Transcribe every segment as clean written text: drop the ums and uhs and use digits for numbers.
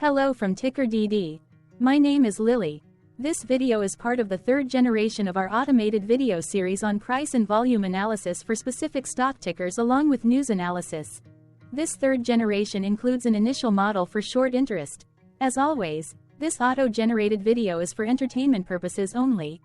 Hello from TickerDD. My name is Lily. This video is part of the third generation of our automated video series on price and volume analysis for specific stock tickers along with news analysis. This third generation includes an initial model for short interest. As always, this auto-generated video is for entertainment purposes only.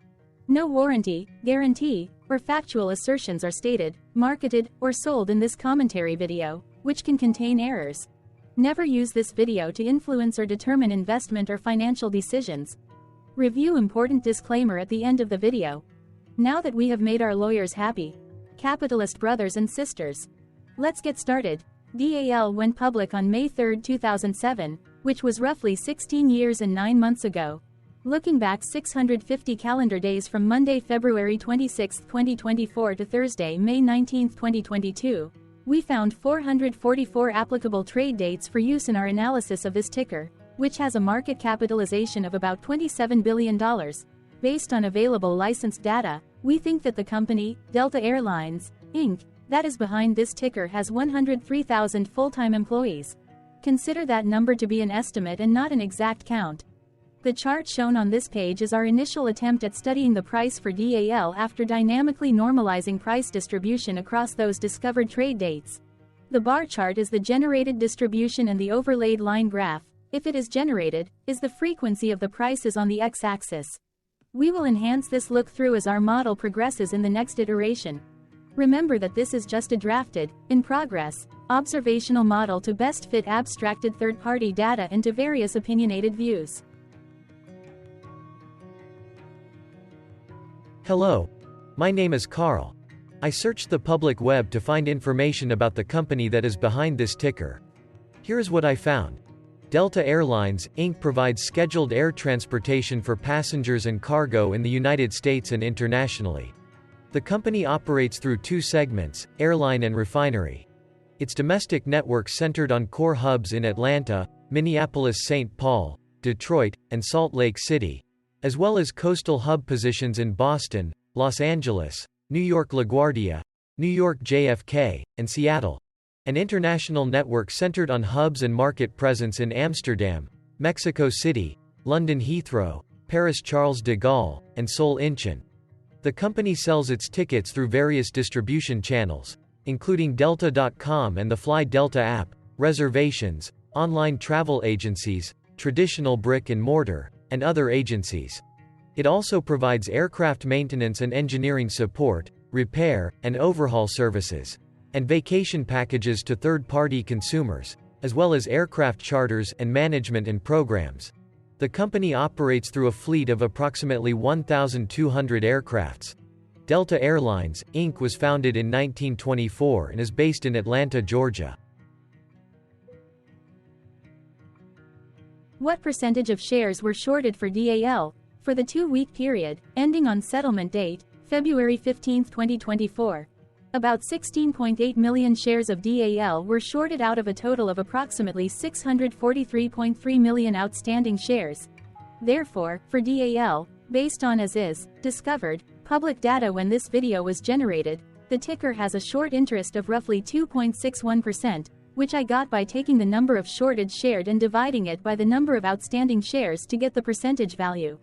No warranty, guarantee, or factual assertions are stated, marketed, or sold in this commentary video, which can contain errors. Never use this video to influence or determine investment or financial decisions. Review important disclaimer at the end of the video. Now that we have made our lawyers happy, capitalist brothers and sisters, let's get started. DAL went public on May 3, 2007, which was roughly 16 years and 9 months ago. Looking back 650 calendar days from Monday, February 26, 2024 to Thursday, May 19, 2022, we found 444 applicable trade dates for use in our analysis of this ticker, which has a market capitalization of about $27 billion. Based on available licensed data, we think that the company, Delta Airlines, Inc., that is behind this ticker has 103,000 full-time employees. Consider that number to be an estimate and not an exact count. The chart shown on this page is our initial attempt at studying the price for DAL after dynamically normalizing price distribution across those discovered trade dates. The bar chart is the generated distribution and the overlaid line graph, if it is generated, is the frequency of the prices on the x-axis. We will enhance this look-through as our model progresses in the next iteration. Remember that this is just a drafted, in progress, observational model to best fit abstracted third-party data into various opinionated views. Hello. My name is Carl. I searched the public web to find information about the company that is behind this ticker. Here is what I found. Delta Airlines, Inc. provides scheduled air transportation for passengers and cargo in the United States and internationally. The company operates through two segments, airline and refinery. Its domestic network centered on core hubs in Atlanta, Minneapolis-St. Paul, Detroit, and Salt Lake City, as well as coastal hub positions in Boston, Los Angeles, New York LaGuardia, New York JFK, and Seattle. An international network centered on hubs and market presence in Amsterdam, Mexico City, London Heathrow, Paris Charles de Gaulle, and Seoul Incheon. The company sells its tickets through various distribution channels, including Delta.com and the Fly Delta app, reservations, online travel agencies, traditional brick and mortar, and other agencies. It also provides aircraft maintenance and engineering support, repair, and overhaul services, and vacation packages to third-party consumers, as well as aircraft charters and management and programs. The company operates through a fleet of approximately 1,200 aircrafts. Delta Airlines, Inc. was founded in 1924 and is based in Atlanta, Georgia. What percentage of shares were shorted for DAL? For the 2-week period, ending on settlement date, February 15, 2024. About 16.8 million shares of DAL were shorted out of a total of approximately 643.3 million outstanding shares. Therefore, for DAL, based on as is, discovered, public data when this video was generated, the ticker has a short interest of roughly 2.61%, which I got by taking the number of shorted shared and dividing it by the number of outstanding shares to get the percentage value.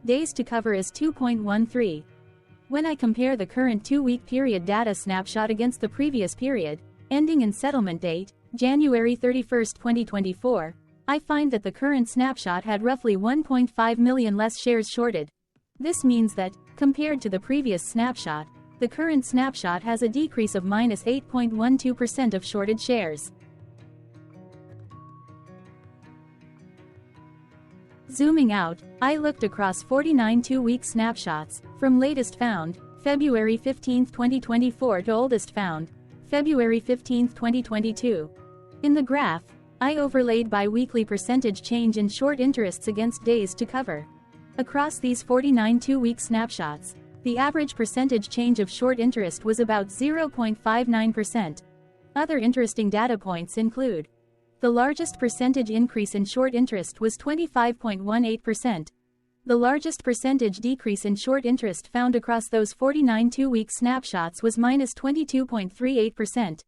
Days to cover is 2.13. When I compare the current 2-week period data snapshot against the previous period, ending in settlement date, January 31, 2024, I find that the current snapshot had roughly 1.5 million less shares shorted. This means that, compared to the previous snapshot, the current snapshot has a decrease of minus 8.12% of shorted shares. Zooming out, I looked across 49 2-week snapshots, from latest found, February 15, 2024 to oldest found, February 15, 2022. In the graph, I overlaid bi-weekly percentage change in short interests against days to cover. Across these 49 2-week snapshots, the average percentage change of short interest was about 0.59%. Other interesting data points include: the largest percentage increase in short interest was 25.18%. The largest percentage decrease in short interest found across those 49 2-week snapshots was minus 22.38%.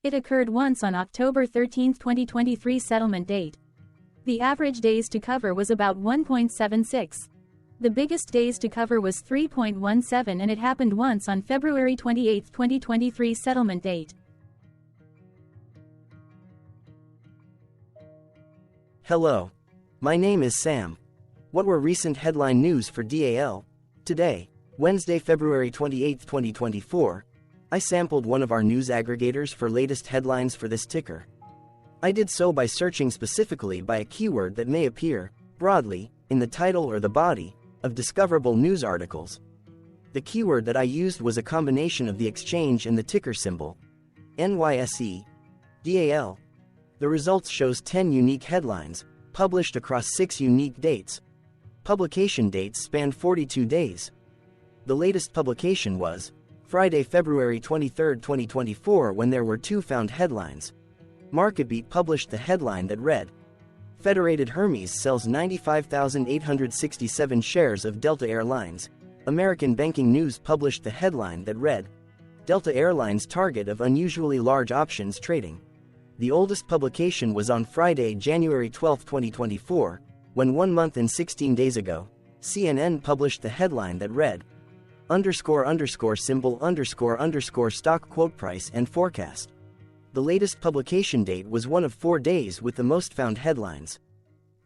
It occurred once on October 13, 2023 settlement date. The average days to cover was about 1.76. The biggest days to cover was 3.17, and it happened once on February 28, 2023 settlement date. Hello. My name is Sam. What were recent headline news for DAL? Today, Wednesday, February 28, 2024, I sampled one of our news aggregators for latest headlines for this ticker. I did so by searching specifically by a keyword that may appear, broadly, in the title or the body of discoverable news articles. The keyword that I used was a combination of the exchange and the ticker symbol, NYSE, DAL. The results shows 10 unique headlines, published across 6 unique dates. Publication dates span 42 days. The latest publication was Friday, February 23, 2024, when there were 2 found headlines. MarketBeat published the headline that read, Federated Hermes sells 95,867 shares of Delta Airlines. American Banking News published the headline that read, Delta Airlines target of unusually large options trading. The oldest publication was on Friday, January 12, 2024, when 1 month and 16 days ago, CNN published the headline that read, __symbol___ stock quote price and forecast. The latest publication date was one of 4 days with the most found headlines.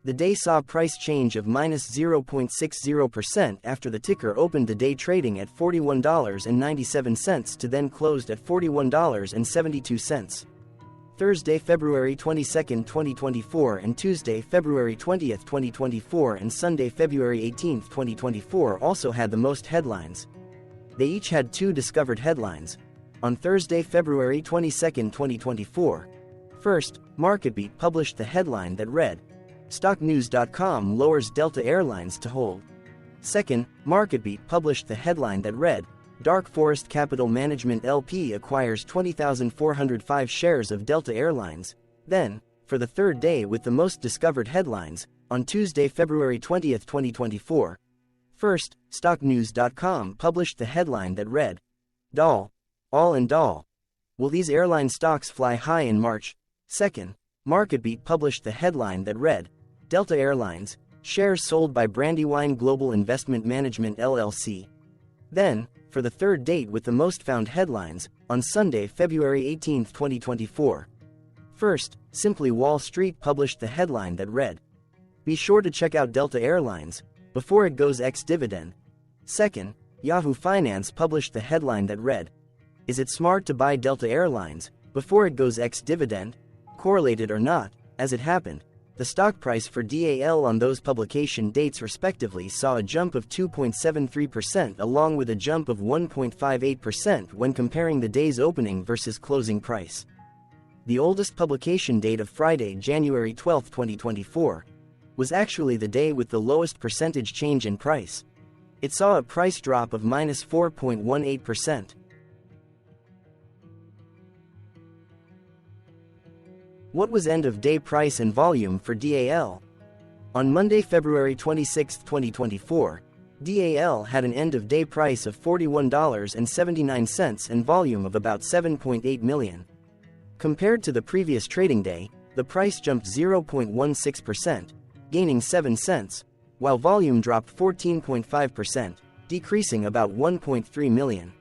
The day saw price change of -0.60% after the ticker opened the day trading at $41.97 to then closed at $41.72. Thursday, February 22, 2024 and Tuesday, February 20, 2024 and Sunday, February 18, 2024 also had the most headlines. They each had 2 discovered headlines. On Thursday, February 22, 2024, first, MarketBeat published the headline that read, StockNews.com lowers Delta Airlines to hold. Second, MarketBeat published the headline that read, Dark Forest Capital Management LP acquires 20,405 shares of Delta Airlines. Then, for the third day with the most discovered headlines, on Tuesday, February 20, 2024, first, StockNews.com published the headline that read, DAL, all in DAL. Will these airline stocks fly high in March? Second, MarketBeat published the headline that read, Delta Airlines, shares sold by Brandywine Global Investment Management LLC. Then, for the third date with the most found headlines, on Sunday, February 18, 2024. First, Simply Wall Street published the headline that read, Be sure to check out Delta Airlines before it goes ex-dividend. Second, Yahoo Finance published the headline that read, Is it smart to buy Delta Airlines before it goes ex-dividend? Correlated or not, as it happened, the stock price for DAL on those publication dates respectively saw a jump of 2.73% along with a jump of 1.58% when comparing the day's opening versus closing price. The oldest publication date of Friday, January 12, 2024, was actually the day with the lowest percentage change in price. It saw a price drop of -4.18%. What was end-of-day price and volume for DAL? On Monday, February 26, 2024, DAL had an end-of-day price of $41.79 and volume of about 7.8 million. Compared to the previous trading day, the price jumped 0.16%, gaining 7 cents, while volume dropped 14.5%, decreasing about 1.3 million.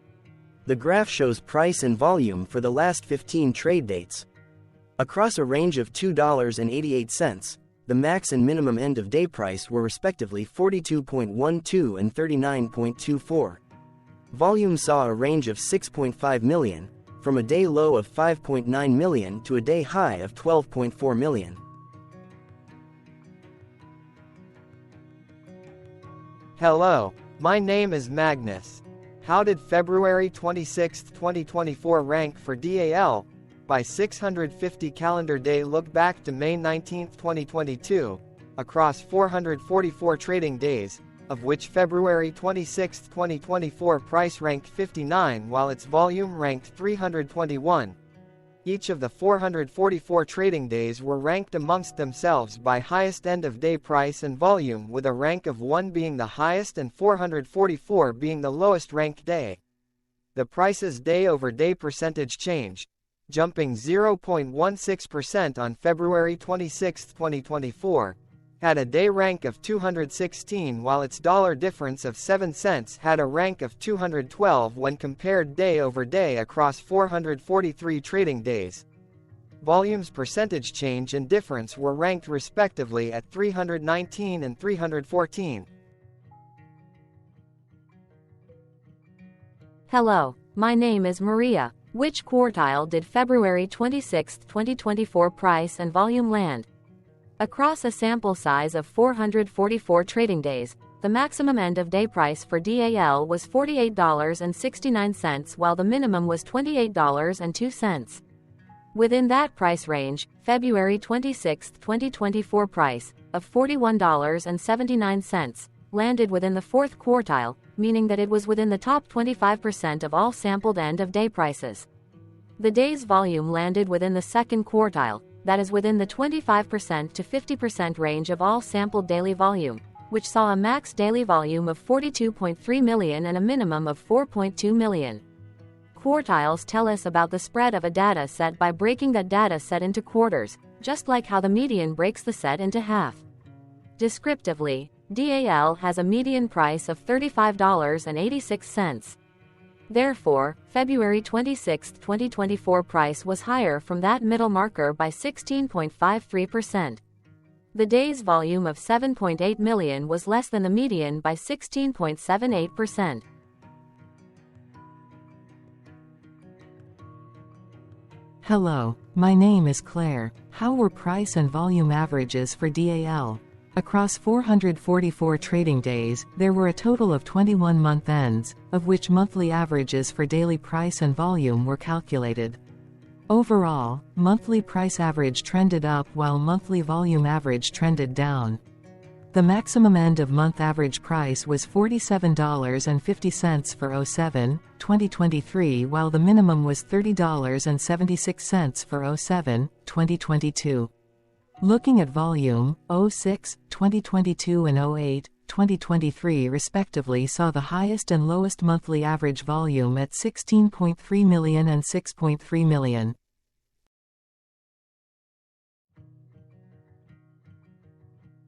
The graph shows price and volume for the last 15 trade dates. Across a range of $2.88, the max and minimum end-of-day price were respectively 42.12 and 39.24. Volume saw a range of 6.5 million, from a day low of 5.9 million to a day high of 12.4 million. Hello, my name is Magnus. How did February 26, 2024 rank for DAL? By 650 calendar day look back to May 19, 2022, across 444 trading days, of which February 26, 2024 price ranked 59 while its volume ranked 321. Each of the 444 trading days were ranked amongst themselves by highest end-of-day price and volume, with a rank of 1 being the highest and 444 being the lowest ranked day. The price's day-over-day percentage change. jumping 0.16% on February 26, 2024, had a day rank of 216 while its dollar difference of 7 cents had a rank of 212 when compared day over day across 443 trading days. Volume's percentage change and difference were ranked respectively at 319 and 314. Hello, my name is Maria. Which quartile did February 26, 2024 price and volume land? Across a sample size of 444 trading days, the maximum end-of-day price for DAL was $48.69 while the minimum was $28.02. Within that price range, February 26, 2024 price, of $41.79, landed within the fourth quartile, meaning that it was within the top 25% of all sampled end-of-day prices. The day's volume landed within the second quartile, that is within the 25% to 50% range of all sampled daily volume, which saw a max daily volume of 42.3 million and a minimum of 4.2 million. Quartiles tell us about the spread of a data set by breaking that data set into quarters, just like how the median breaks the set into half. Descriptively, DAL has a median price of $35.86. Therefore, February 26, 2024 price was higher from that middle marker by 16.53%. The day's volume of 7.8 million was less than the median by 16.78%. Hello, my name is Claire. How were price and volume averages for DAL? Across 444 trading days, there were a total of 21 month ends, of which monthly averages for daily price and volume were calculated. Overall, monthly price average trended up while monthly volume average trended down. The maximum end-of-month average price was $47.50 for 07-2023 while the minimum was $30.76 for 07-2022. Looking at volume, 06-2022 and 08-2023 respectively saw the highest and lowest monthly average volume at 16.3 million and 6.3 million.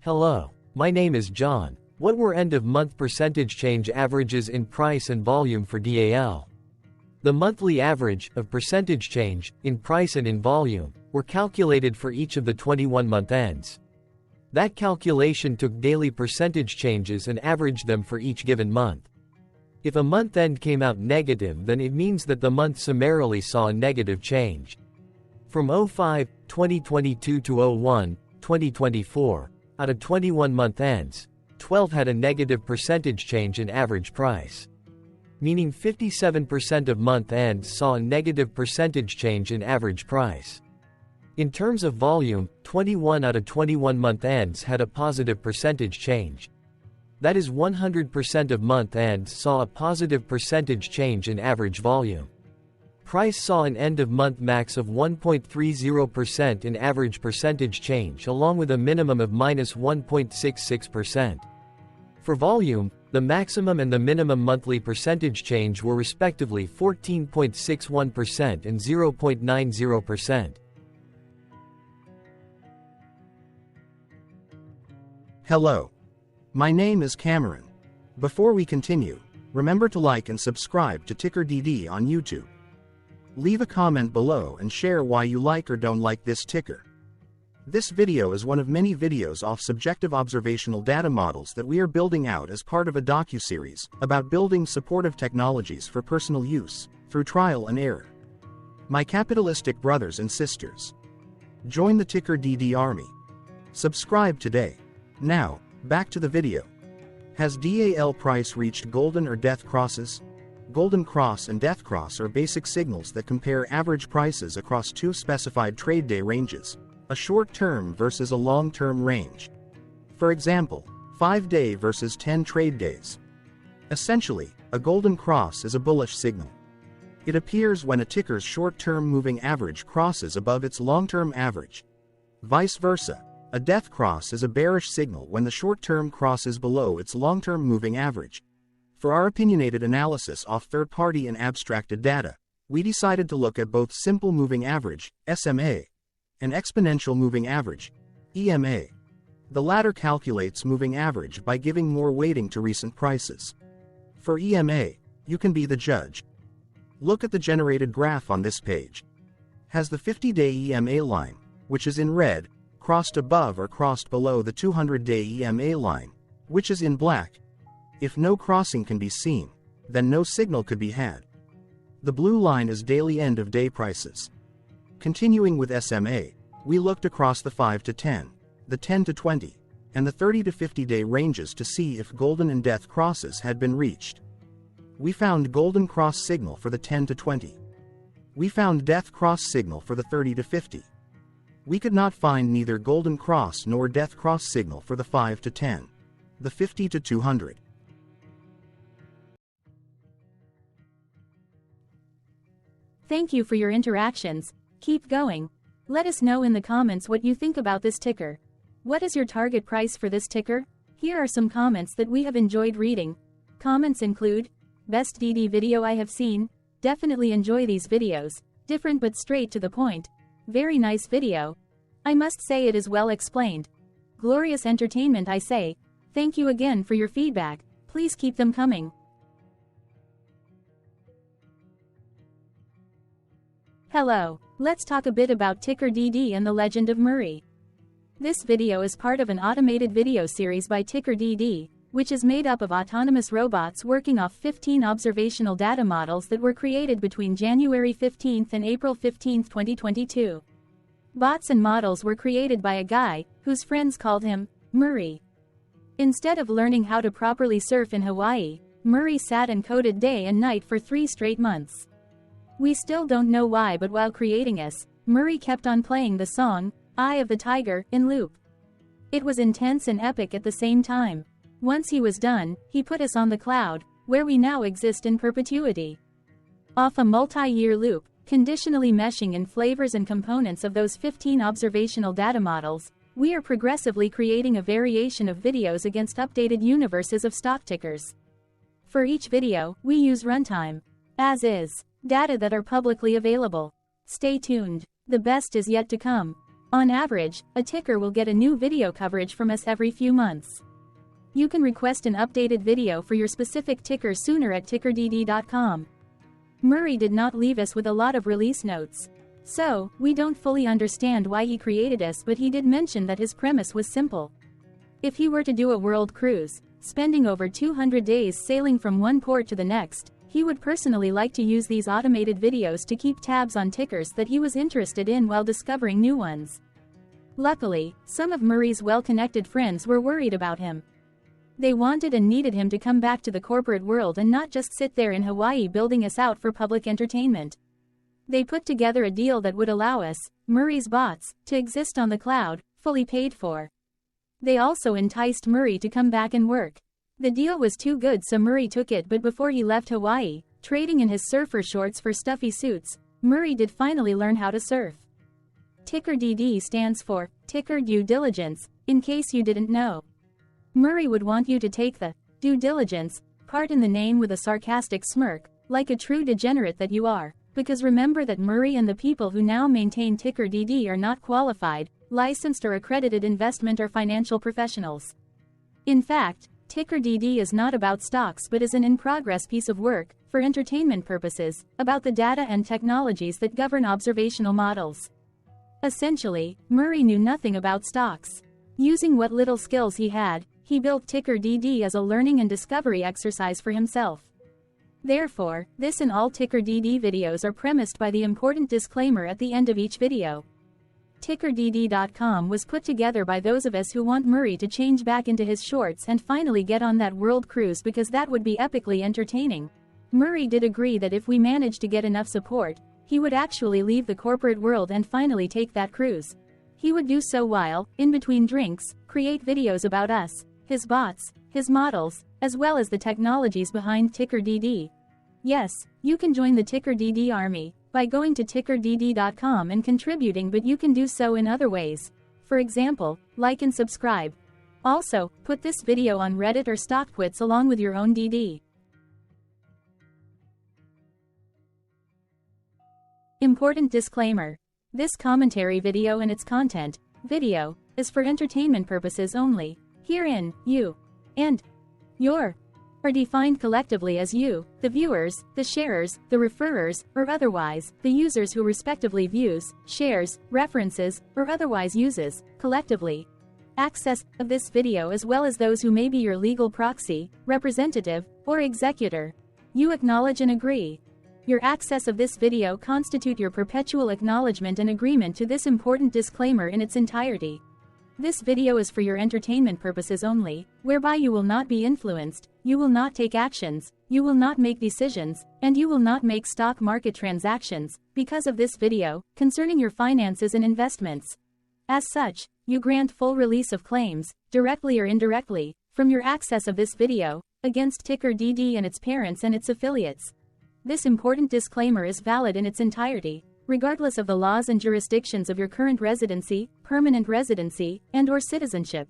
Hello, my name is John. What were end-of-month percentage change averages in price and volume for DAL? The monthly average of percentage change, in price and in volume, were calculated for each of the 21-month ends. That calculation took daily percentage changes and averaged them for each given month. If a month end came out negative, then it means that the month summarily saw a negative change. From 05-2022 to 01-2024, out of 21 month ends, 12 had a negative percentage change in average price. Meaning 57% of month ends saw a negative percentage change in average price. In terms of volume, 21 out of 21 month ends had a positive percentage change. That is 100% of month ends saw a positive percentage change in average volume. Price saw an end-of-month max of 1.30% in average percentage change along with a minimum of minus 1.66%. For volume, the maximum and the minimum monthly percentage change were respectively 14.61% and 0.90%. Hello. My name is Cameron. Before we continue, remember to like and subscribe to TickerDD on YouTube. Leave a comment below and share why you like or don't like this ticker. This video is one of many videos off subjective observational data models that we are building out as part of a docuseries about building supportive technologies for personal use, through trial and error. My capitalistic brothers and sisters, join the TickerDD army. Subscribe today. Now, back to the video. Has DAL price reached golden or death crosses? Golden cross and death cross are basic signals that compare average prices across two specified trade day ranges, a short-term versus a long-term range. For example, 5-day versus 10 trade days. Essentially, a golden cross is a bullish signal. It appears when a ticker's short-term moving average crosses above its long-term average. Vice versa, a death cross is a bearish signal when the short-term crosses below its long-term moving average. For our opinionated analysis off third-party and abstracted data, we decided to look at both simple moving average, SMA, and exponential moving average, EMA. The latter calculates moving average by giving more weighting to recent prices. For EMA, you can be the judge. Look at the generated graph on this page. Has the 50-day EMA line, which is in red, crossed above or crossed below the 200-day EMA line, which is in black? If no crossing can be seen, then no signal could be had. The blue line is daily end-of-day prices. Continuing with SMA, we looked across the 5 to 10, the 10 to 20, and the 30 to 50-day ranges to see if golden and death crosses had been reached. We found golden cross signal for the 10 to 20. We found death cross signal for the 30 to 50. We could not find neither golden cross nor death cross signal for the 5 to 10, the 50 to 200. Thank you for your interactions. Keep going. Let us know in the comments what you think about this ticker. What is your target price for this ticker? Here are some comments that we have enjoyed reading. Comments include, best DD video I have seen, definitely enjoy these videos, different but straight to the point, very nice video. I must say it is well explained. Glorious entertainment I say, thank you again for your feedback, please keep them coming. Hello, let's talk a bit about TickerDD and the Legend of Murray. This video is part of an automated video series by TickerDD, which is made up of autonomous robots working off 15 observational data models that were created between January 15 and April 15, 2022. Bots and models were created by a guy, whose friends called him Murray. Instead of learning how to properly surf in Hawaii, Murray sat and coded day and night for 3 straight months. We still don't know why, but while creating us, Murray kept on playing the song, Eye of the Tiger, in loop. It was intense and epic at the same time. Once he was done, he put us on the cloud, where we now exist in perpetuity. Off a multi-year loop, conditionally meshing in flavors and components of those 15 observational data models, we are progressively creating a variation of videos against updated universes of stock tickers. For each video, we use runtime, as is, data that are publicly available. Stay tuned, the best is yet to come. On average, a ticker will get a new video coverage from us every few months. You can request an updated video for your specific ticker sooner at TickerDD.com. Murray did not leave us with a lot of release notes. So, we don't fully understand why he created us, but he did mention that his premise was simple. If he were to do a world cruise, spending over 200 days sailing from one port to the next, he would personally like to use these automated videos to keep tabs on tickers that he was interested in while discovering new ones. Luckily, some of Murray's well-connected friends were worried about him. They wanted and needed him to come back to the corporate world and not just sit there in Hawaii building us out for public entertainment. They put together a deal that would allow us, Murray's bots, to exist on the cloud, fully paid for. They also enticed Murray to come back and work. The deal was too good, so Murray took it, but before he left Hawaii, trading in his surfer shorts for stuffy suits, Murray did finally learn how to surf. TickerDD stands for Ticker Due Diligence, in case you didn't know. Murray would want you to take the due diligence part in the name with a sarcastic smirk, like a true degenerate that you are, because remember that Murray and the people who now maintain TickerDD are not qualified, licensed or accredited investment or financial professionals. In fact, TickerDD is not about stocks but is an in-progress piece of work, for entertainment purposes, about the data and technologies that govern observational models. Essentially, Murray knew nothing about stocks. Using what little skills he had, he built TickerDD as a learning and discovery exercise for himself. Therefore, this and all TickerDD videos are premised by the important disclaimer at the end of each video. TickerDD.com was put together by those of us who want Murray to change back into his shorts and finally get on that world cruise, because that would be epically entertaining. Murray did agree that if we managed to get enough support, he would actually leave the corporate world and finally take that cruise. He would do so while, in between drinks, create videos about us, his bots, his models, as well as the technologies behind TickerDD. Yes, you can join the TickerDD army by going to TickerDD.com and contributing, but you can do so in other ways. For example, like and subscribe. Also, put this video on Reddit or StockTwits along with your own DD. Important disclaimer. This commentary video and its content, video, is for entertainment purposes only. Herein, you and your are defined collectively as you, the viewers, the sharers, the referrers, or otherwise, the users who respectively views, shares, references, or otherwise uses, collectively, access of this video as well as those who may be your legal proxy, representative, or executor. You acknowledge and agree. Your access of this video constitute your perpetual acknowledgement and agreement to this important disclaimer in its entirety. This video is for your entertainment purposes only, whereby you will not be influenced, you will not take actions, you will not make decisions, and you will not make stock market transactions, because of this video, concerning your finances and investments. As such, you grant full release of claims, directly or indirectly, from your access of this video, against TickerDD and its parents and its affiliates. This important disclaimer is valid in its entirety, regardless of the laws and jurisdictions of your current residency, permanent residency, and/or citizenship.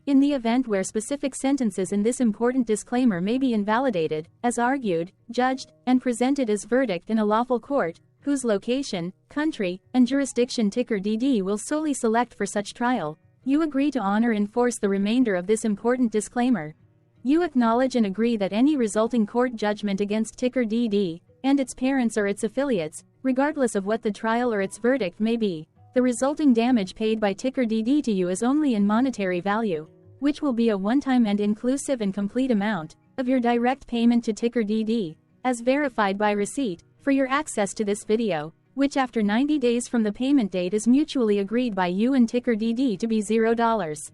In the event where specific sentences in this important disclaimer may be invalidated, as argued, judged, and presented as verdict in a lawful court, whose location, country, and jurisdiction TickerDD will solely select for such trial, you agree to honor and enforce the remainder of this important disclaimer. You acknowledge and agree that any resulting court judgment against TickerDD and its parents or its affiliates, regardless of what the trial or its verdict may be, the resulting damage paid by TickerDD to you is only in monetary value, which will be a one-time and inclusive and complete amount of your direct payment to TickerDD, as verified by receipt, for your access to this video, which after 90 days from the payment date is mutually agreed by you and TickerDD to be $0.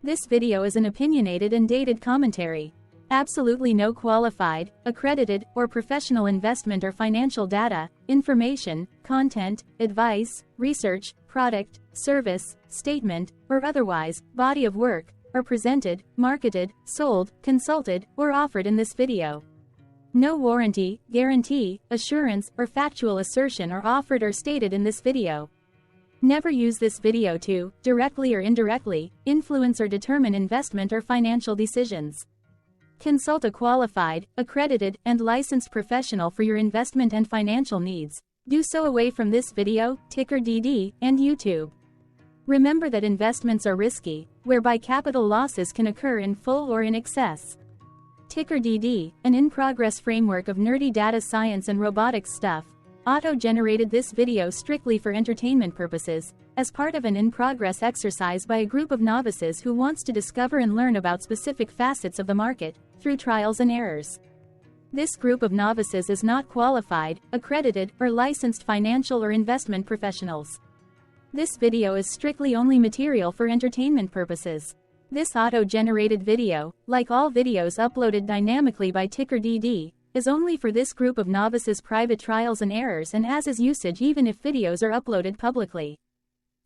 This video is an opinionated and dated commentary. Absolutely no qualified, accredited, or professional investment or financial data, information, content, advice, research, product, service, statement, or otherwise, body of work, are presented, marketed, sold, consulted, or offered in this video. No warranty, guarantee, assurance, or factual assertion are offered or stated in this video. Never use this video to, directly or indirectly, influence or determine investment or financial decisions. Consult a qualified, accredited, and licensed professional for your investment and financial needs. Do so away from this video, TickerDD, and YouTube. Remember that investments are risky, whereby capital losses can occur in full or in excess. TickerDD, an in-progress framework of nerdy data science and robotics stuff, auto-generated this video strictly for entertainment purposes, as part of an in-progress exercise by a group of novices who wants to discover and learn about specific facets of the market, through trials and errors. This group of novices is not qualified, accredited, or licensed financial or investment professionals. This video is strictly only material for entertainment purposes. This auto-generated video, like all videos uploaded dynamically by TickerDD, is only for this group of novices' private trials and errors and as is usage even if videos are uploaded publicly.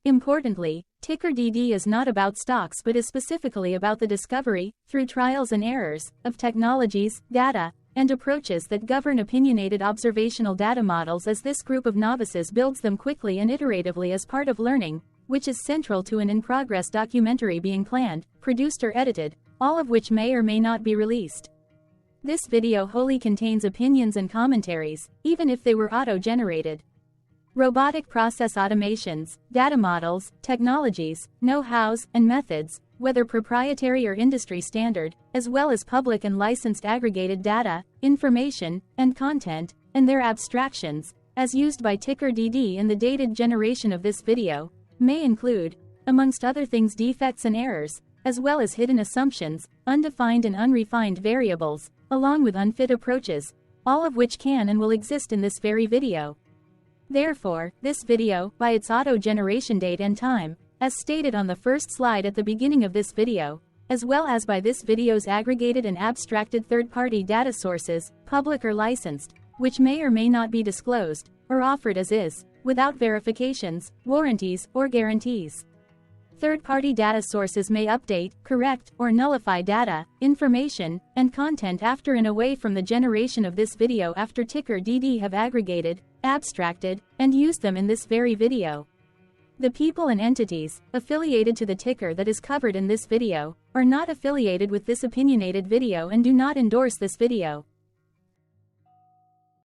Importantly, TickerDD is not about stocks but is specifically about the discovery, through trials and errors, of technologies, data, and approaches that govern opinionated observational data models as this group of novices builds them quickly and iteratively as part of learning, which is central to an in-progress documentary being planned, produced or edited, all of which may or may not be released. This video wholly contains opinions and commentaries, even if they were auto-generated. Robotic process automations, data models, technologies, know-hows, and methods, whether proprietary or industry standard, as well as public and licensed aggregated data, information, and content, and their abstractions, as used by TickerDD in the dated generation of this video, may include, amongst other things, defects and errors, as well as hidden assumptions, undefined and unrefined variables, along with unfit approaches, all of which can and will exist in this very video. Therefore, this video, by its auto-generation date and time, as stated on the first slide at the beginning of this video, as well as by this video's aggregated and abstracted third-party data sources, public or licensed, which may or may not be disclosed, or offered as is, without verifications, warranties, or guarantees. Third-party data sources may update, correct, or nullify data, information, and content after and away from the generation of this video after TickerDD have aggregated, abstracted, and used them in this very video. The people and entities affiliated to the ticker that is covered in this video are not affiliated with this opinionated video and do not endorse this video.